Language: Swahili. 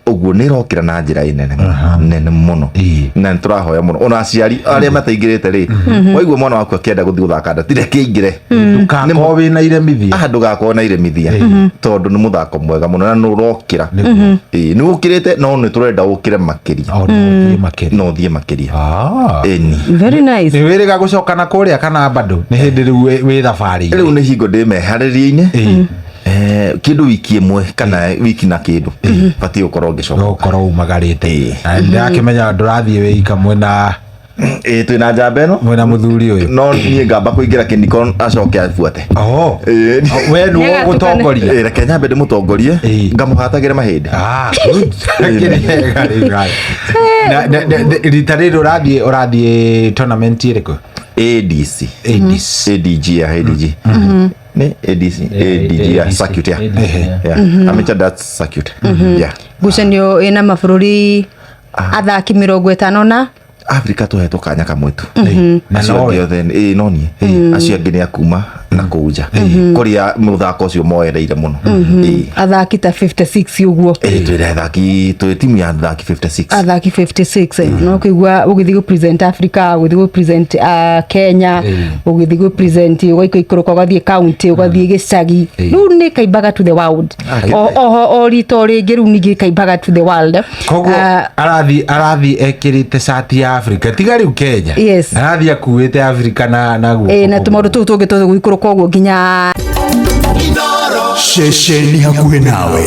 uguo ni rokira na njira nene nene muno na niturahoya muno ona aciari aria mataingirite ri waigua mwana waku akienda guthi guthaka ndatire kiingire ndugakorwo na iremithia ndugakorwo na iremithia tondu ni muthako mwega muno na nurokira ni ukirite no ni turenda ukire makiria no thie makiria eni very nice ni wiriga gucokana kuria kana bado ni hindi riu wi thabari riu ni hingo ndi mehaririine kindu wiki imwe kana wiki na kindu bati ukorwo ngicoka ukorwo umagarite ndakimenya ndurathie wika mwena twina njamba ino mwena muthuri uyu no nie ngamba kuingira kiniko acoke afuate we ni gutongoria reke nyambe ndi mutongorie ngamuhatagire mahindi rita riri urathie tournament iriku ADG ne ADG ya circuit ya amateur darts circuit gucanio ina mabururi athaki 50 na Afrika tuhetwo kanya kamwetu na no nie acio angĩ nĩ akuma na kuja kuria muthako ucio moereire muno athaki ta 56 uguo twire athaki twi timu ya athaki 56 no kuigua ugithi go present Africa ugithi go present Kenya ugithi go present ugaiko ikoroka ugathie county ugathie gicagi riu ni kaimbaga to the world o rito ringi riu ningi kaimbaga to the world koguo arathi ekirite shati ya Africa tiga riu Kenya arathi akuite Africa na guo na tumaru tu tungi tu guikoroka uguo nginya Shesheni hakuhe nawe.